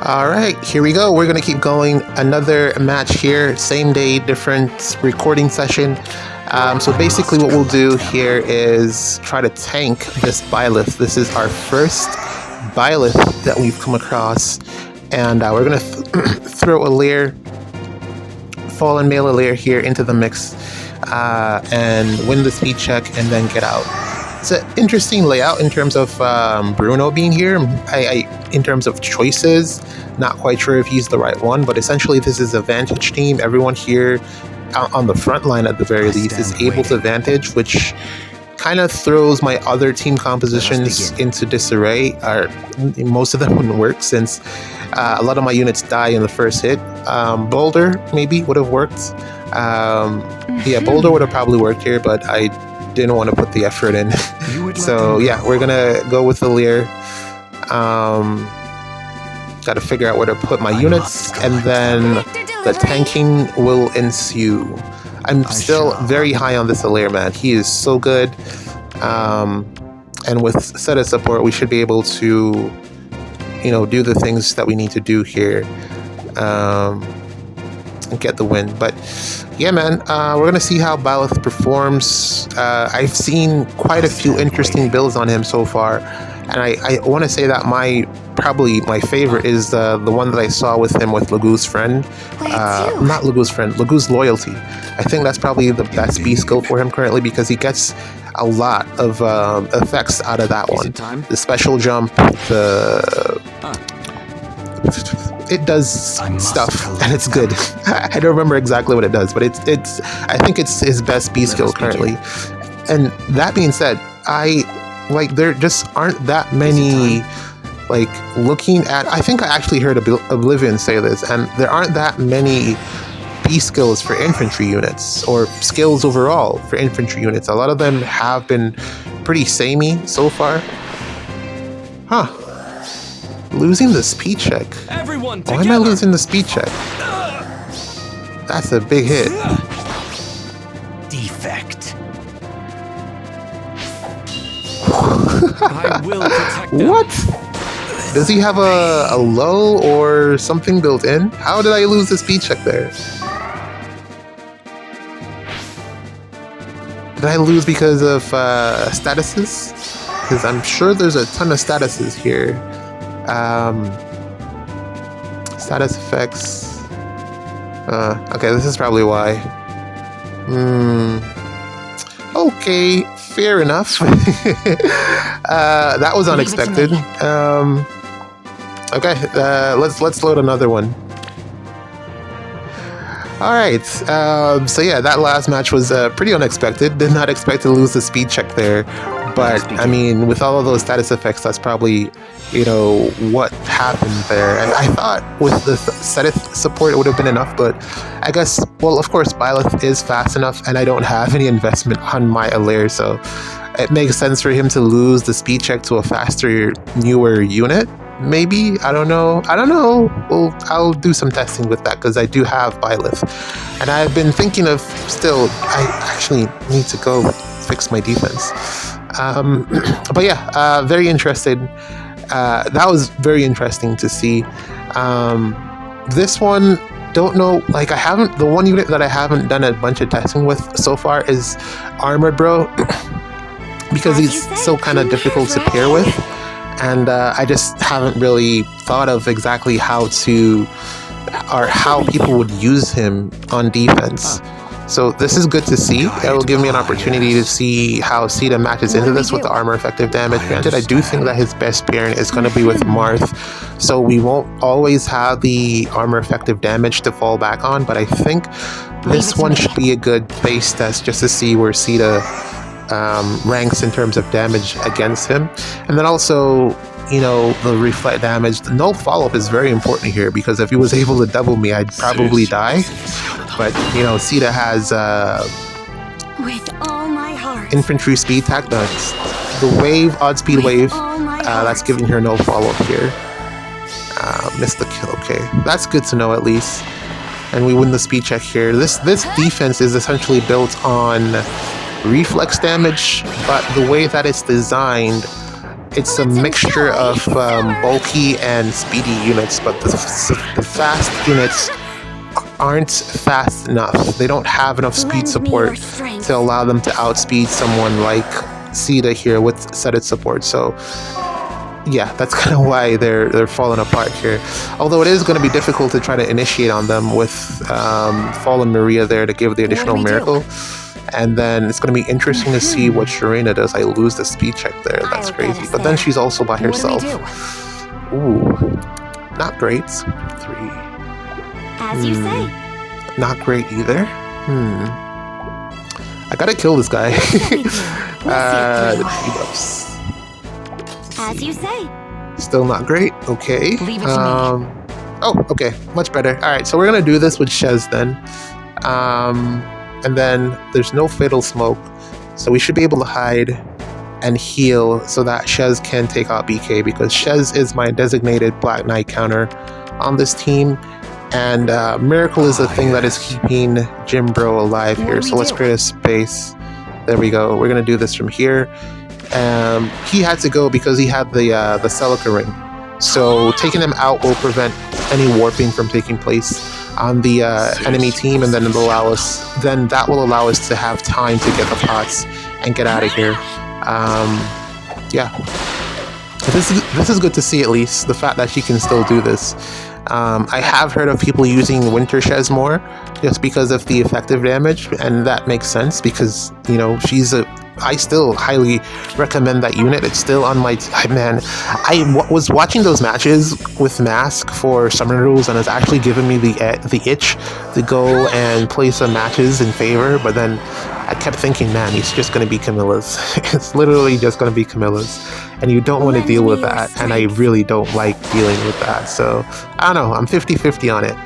All right, here we go. We're going to keep going. Another match here. Same day, different recording session. So basically what we'll do here is try to tank this Byleth. This is our first Byleth that we've come across. And we're going to throw a layer, Fallen Mela layer here into the mix and win the speed check and then get out. It's an interesting layout in terms of Bruno being here. In terms of choices, not quite sure if he's the right one, but essentially this is a Vantage team. Everyone here on the front line at the very least is able to Vantage, which kind of throws my other team compositions into disarray. Most of them wouldn't work since a lot of my units die in the first hit. Boulder maybe would have worked. Yeah, Boulder would have probably worked here, but I didn't want to put the effort in. So yeah, we're gonna go with the Lear. Got to figure out where to put my units, and then the tanking will ensue. I'm still very high on this Alair, man. He is so good. And with Seta support, we should be able to, do the things that we need to do here and get the win. But yeah, man, we're going to see how Byleth performs. I've seen quite a few interesting builds on him so far. And I want to say that probably my favorite is the one that I saw with him with Lagoo's friend. Not Lagoo's friend, Lagoo's loyalty. I think that's probably the best B skill for him currently because he gets a lot of effects out of that one. The special jump, it does stuff and it's good. I don't remember exactly what it does, but I think it's his best B skill currently. And that being said, there just aren't that many, looking at, I think I actually heard Oblivion say this, and there aren't that many B skills for infantry units, or skills overall for infantry units. A lot of them have been pretty samey so far. Huh. Losing the speed check. Why am I losing the speed check? That's a big hit. Defect. I will protect them. What? Does he have a low or something built in? How did I lose the speed check there? Did I lose because of statuses? Because I'm sure there's a ton of statuses here. Status effects. Okay, this is probably why. Okay, fair enough. That was unexpected. Okay, let's load another one. All right. So yeah, that last match was pretty unexpected. Did not expect to lose the speed check there, but I mean, with all of those status effects, that's probably what happened there. And I thought with the Seth support it would have been enough, but I guess, well, of course, Byleth is fast enough, and I don't have any investment on my Alair, so it makes sense for him to lose the speed check to a faster, newer unit. Maybe, I don't know. Well, I'll do some testing with that because I do have Byleth, and I've been thinking of I actually need to go fix my defense. But yeah, very interested. That was very interesting to see. This one, don't know, the one unit that I haven't done a bunch of testing with so far is Armored Bro, because he's so kind of difficult to pair with, and I just haven't really thought of exactly how people would use him on defense. So this is good to see. It will give me an opportunity to see how Seta matches into this with the armor effective damage. Granted, I do think that his best pairing is going to be with Marth, so we won't always have the armor effective damage to fall back on, but I think this one should be a good base test just to see where Seta ranks in terms of damage against him. And then also, the reflect damage. The no follow-up is very important here, because if he was able to double me, I'd probably die. But, Seta has with all my heart. Infantry speed attack. That's the wave, odd speed wave. That's giving her no follow-up here. Missed the kill. Okay, that's good to know at least. And we win the speed check here. This defense is essentially built on reflex damage, but the way that it's designed, it's a mixture of bulky and speedy units, but the fast units aren't fast enough. They don't have enough speed support to allow them to outspeed someone like Sita here with set support. So yeah, that's kind of why they're falling apart here. Although it is going to be difficult to try to initiate on them with Fallen Maria there to give the additional miracle. And then it's going to be interesting to see what Sharena does. I lose the speed check there. That's crazy. But then she's also by herself. Ooh, not great. 3. As you say. Not great either. I gotta kill this guy. The debuffs. As you say. Still not great. Okay. Leave it to me. Oh, okay. Much better. All right, so we're gonna do this with Shez then. And then there's no fatal smoke, so we should be able to hide and heal so that Shez can take out BK, because Shez is my designated Black Knight counter on this team. And Miracle is the thing that is keeping Jim Bro alive here. So let's create a space. There we go. We're gonna do this from here. He had to go because he had the Celica ring. So taking him out will prevent any warping from taking place on the enemy team, and then that will allow us to have time to get the pots and get out of here. Yeah. This is good to see, at least the fact that she can still do this. I have heard of people using Winter Shez more just because of the effective damage, and that makes sense because, you know, I still highly recommend that unit. It's still on my... Man, I was watching those matches with Mask for Summoner Rules, and it's actually giving me the itch to go and play some matches in favor, but then I kept thinking, man, he's just going to be Camilla's. It's literally just going to be Camilla's, and you don't want to deal with that, and I really don't like dealing with that. So, I don't know, I'm 50-50 on it.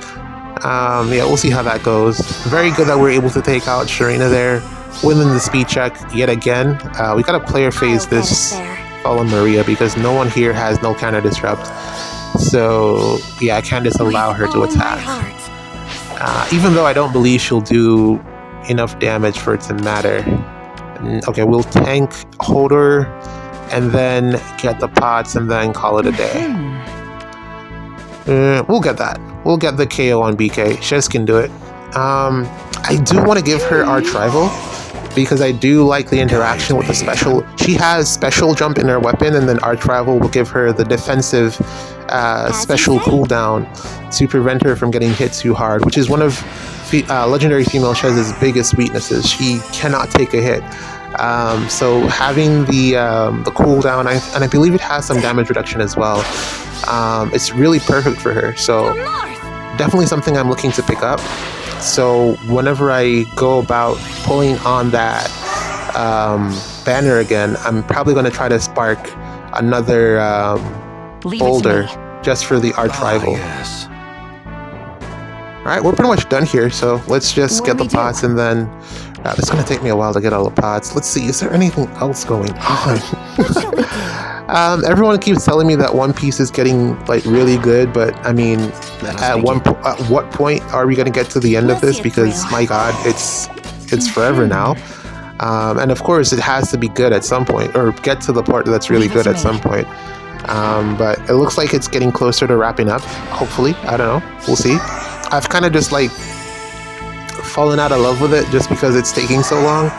Yeah, we'll see how that goes. Very good that we're able to take out Sharena there, winning the speed check yet again. We gotta player phase this Fallen Maria because no one here has no counter disrupt. So yeah, I can't just allow her to attack. Even though I don't believe she'll do enough damage for it to matter. Okay, we'll tank, hold her, and then get the pots and then call it a day. We'll get that. We'll get the KO on BK. Shez can do it. I do want to give her Arch Rival because I do like the interaction with the special. She has special jump in her weapon, and then Arch Rival will give her the defensive special cooldown to prevent her from getting hit too hard, which is one of Legendary Female Shez's biggest weaknesses. She cannot take a hit. So having the cooldown, and I believe it has some damage reduction as well, it's really perfect for her. So definitely something I'm looking to pick up. So whenever I go about pulling on that banner again, I'm probably going to try to spark another boulder just for the Arch Rival. Yes. Alright, we're pretty much done here, so let's just get the pots and then... it's going to take me a while to get all the pots. Let's see, is there anything else going on? Everyone keeps telling me that One Piece is getting like really good, but I mean, at what point are we going to get to the end of this? Because my God, it's forever now. And of course, it has to be good at some point, or get to the part that's really good at some point. But it looks like it's getting closer to wrapping up. Hopefully, I don't know. We'll see. I've kind of just like fallen out of love with it just because it's taking so long.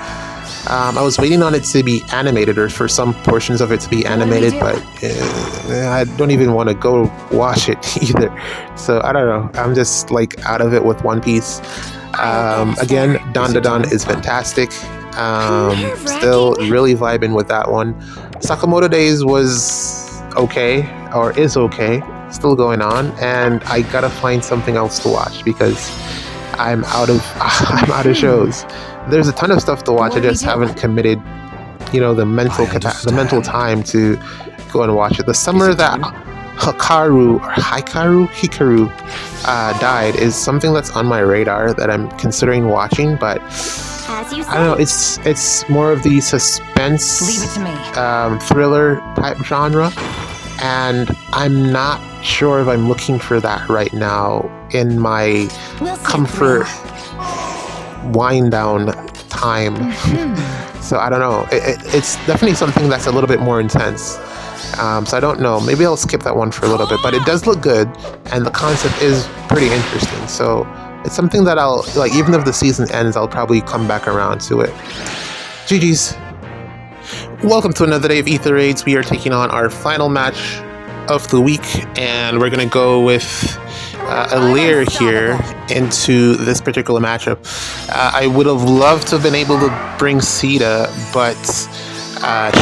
I was waiting on it to be animated, or for some portions of it to be animated, but I don't even want to go watch it either. So I don't know. I'm just like out of it with One Piece. Again, Don is fantastic. Still really vibing with that one. Sakamoto Days was okay, or is okay, still going on, and I gotta find something else to watch because I'm out of shows. There's a ton of stuff to watch. I just haven't committed, you know, the mental time to go and watch it. The summer that Hikaru died is something that's on my radar that I'm considering watching, but I don't know. It's more of the suspense, thriller type genre, and I'm not sure if I'm looking for that right now in my comfort wind down time. So I don't know. It's definitely something that's a little bit more intense. So I don't know. Maybe I'll skip that one for a little bit, but it does look good, and the concept is pretty interesting. So it's something that I'll like. Even if the season ends, I'll probably come back around to it. GG's. Welcome to another day of Ether Raids. We are taking on our final match of the week, and we're gonna go with Ather here into this particular matchup. I would have loved to have been able to bring Sita, but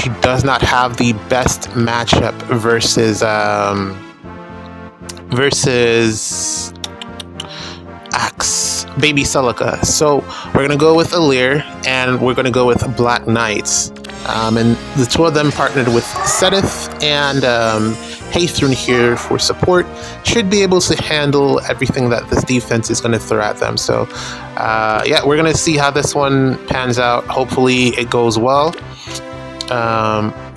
she does not have the best matchup versus Baby Celica. So we're gonna go with Ather, and we're gonna go with Black Knights. And the two of them partnered with Seteth and Ather here for support. Should be able to handle everything that this defense is going to throw at them. So, yeah, we're going to see how this one pans out. Hopefully it goes well.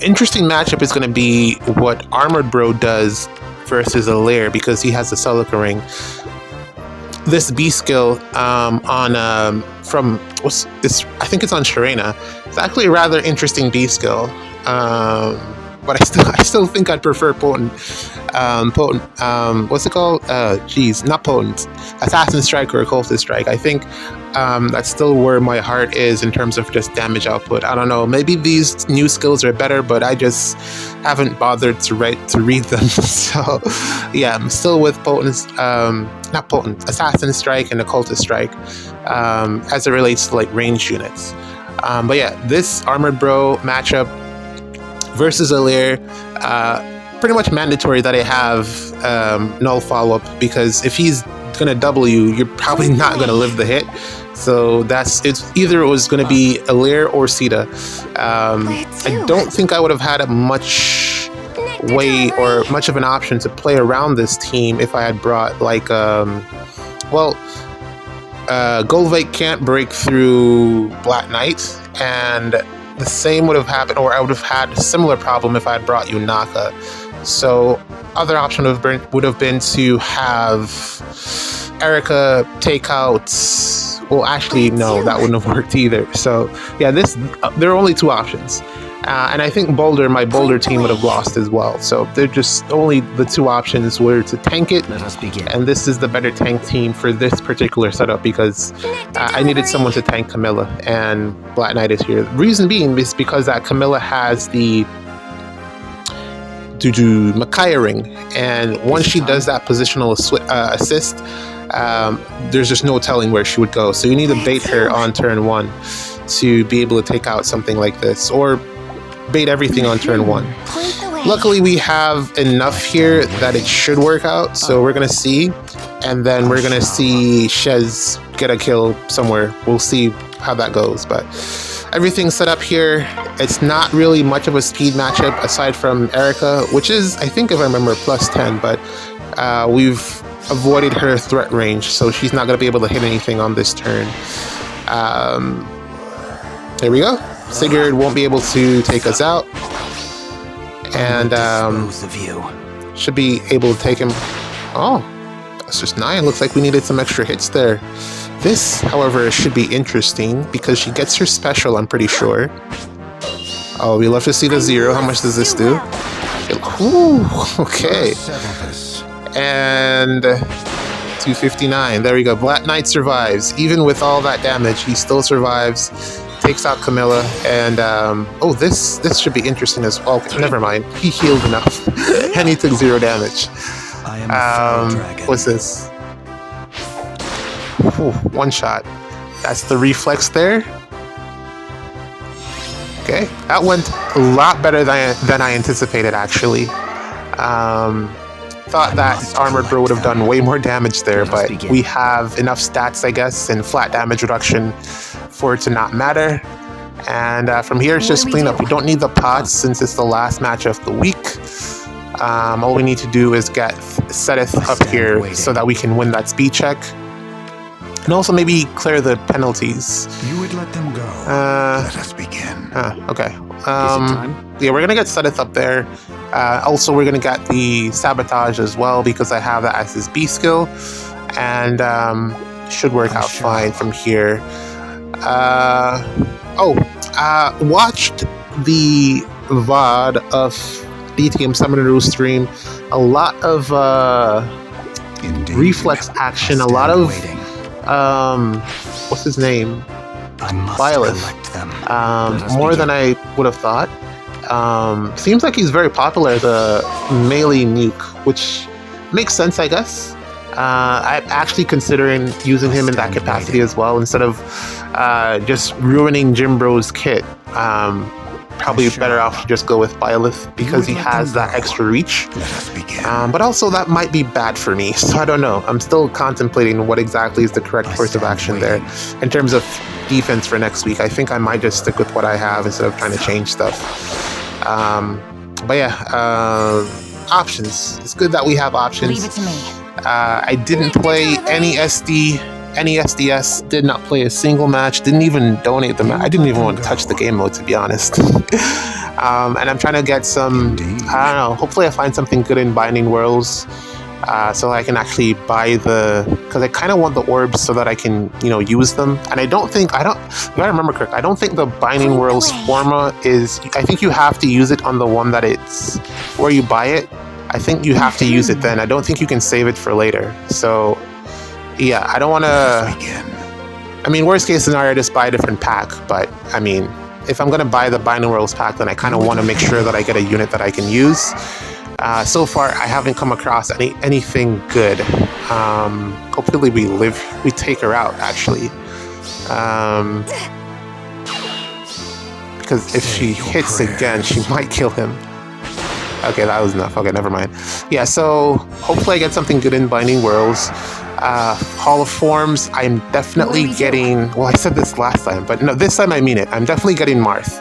Interesting matchup is going to be what Armored Bro does versus Ather, because he has the Celica ring. This B skill from what's this? I think it's on Sharena. It's actually a rather interesting B skill, but I still think I'd prefer Potent. What's it called? Not Potent. Assassin Strike or Occultist Strike. I think that's still where my heart is in terms of just damage output. I don't know. Maybe these new skills are better, but I just haven't bothered to read them. So yeah, I'm still with Potent. Not Potent. Assassin Strike and Occultist Strike as it relates to like ranged units. But yeah, this Armored Bro matchup versus Ather, pretty much mandatory that I have null follow-up, because if he's gonna double you, you're probably not gonna live the hit. So it's either it was gonna be Ather or Sita. I don't think I would have had a much way or much of an option to play around this team if I had brought like Golvite can't break through Black Knight, and the same would have happened, or I would have had a similar problem if I had brought Yunaka. So other option would have been to have Erica take out. Well, actually, no, that wouldn't have worked either. So yeah, there are only two options. And I think my Boulder team would have lost as well. So they're just only the two options were to tank it. Let us begin. And this is the better tank team for this particular setup, because I needed someone to tank Camilla, and Black Knight is here. Reason being is because that Camilla has the Micaiah ring, and once she does that positional assist, there's just no telling where she would go. So you need to bait her on turn 1 to be able to take out something like this, or bait everything on turn 1. Luckily, we have enough here that it should work out, so we're gonna see, and then we're gonna see Shez get a kill somewhere. We'll see how that goes, but everything's set up here. It's not really much of a speed matchup aside from Erica, which is, I think if I remember, plus 10, but we've avoided her threat range, so she's not gonna be able to hit anything on this turn. There we go. Sigurd won't be able to take us out, and should be able to take him. Oh, that's just 9. Looks like we needed some extra hits there. This, however, should be interesting because she gets her special, I'm pretty sure. Oh, we love to see the 0. How much does this do? Ooh, okay. And 259. There we go. Black Knight survives. Even with all that damage, he still survives. Takes out Camilla, and oh, this should be interesting as well. Okay, never mind. He healed enough, and he took 0 damage. What's this? Ooh, 1 shot. That's the reflex there. Okay, that went a lot better than I anticipated, actually. Thought that Armored Bro would have done way more damage there, but we have enough stats, I guess, and flat damage reduction for it to not matter. And from here, it's just clean up. We don't need the pots since it's the last match of the week. All we need to do is get Seteth up here so that we can win that speed check. And also maybe clear the penalties. You would let them go. Let us begin. Okay. Yeah, we're gonna get Seteth up there. Also, we're gonna get the sabotage as well because I have that as his B skill, and should work out fine from here. Watched the VOD of DTM Summoner stream. A lot of Indeed. reflex action, a lot of what's his name? I must Byleth. collect them. More than I would have thought. Seems like he's very popular as a melee nuke, which makes sense, I guess. I'm actually considering using him in that capacity as well, instead of just ruining Jimbro's kit. Probably better off to just go with Byleth because he has that extra reach. Let us begin. But also that might be bad for me, so I don't know. I'm still contemplating what exactly is the correct course of action there. In terms of defense for next week, I think I might just stick with what I have instead of trying to change stuff. But yeah, options. It's good that we have options. Leave it to me. I didn't play any SD, any SDS, did not play a single match, didn't even donate the match. I didn't even want to touch the game mode, to be honest. And I'm trying to get some, I don't know, hopefully I find something good in Binding Worlds, so I can actually buy because I kind of want the orbs so that I can, use them. And if I remember correctly, I don't think the Binding Worlds forma I think you have to use it on the one that it's, where you buy it. I think you have to use it then. I don't think you can save it for later. So, yeah, I don't want to... I mean, worst case scenario, just buy a different pack. But, I mean, if I'm going to buy the Binding Worlds pack, then I kind of want to make sure that I get a unit that I can use. So far, I haven't come across anything good. Hopefully we take her out, actually. Because if she hits again, she might kill him. Okay, that was enough. Okay, never mind. Yeah, so hopefully I get something good in Binding Worlds. Hall of Forms, I'm definitely getting... Well, I said this last time, but no, this time I mean it. I'm definitely getting Marth.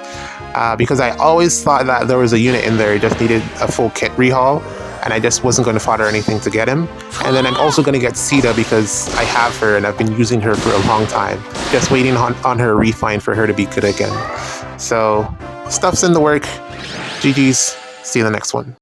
Because I always thought that there was a unit in there who just needed a full kit rehaul, and I just wasn't going to fodder anything to get him. And then I'm also going to get Sita because I have her and I've been using her for a long time. Just waiting on her refine for her to be good again. So, stuff's in the work. GG's. See you in the next one.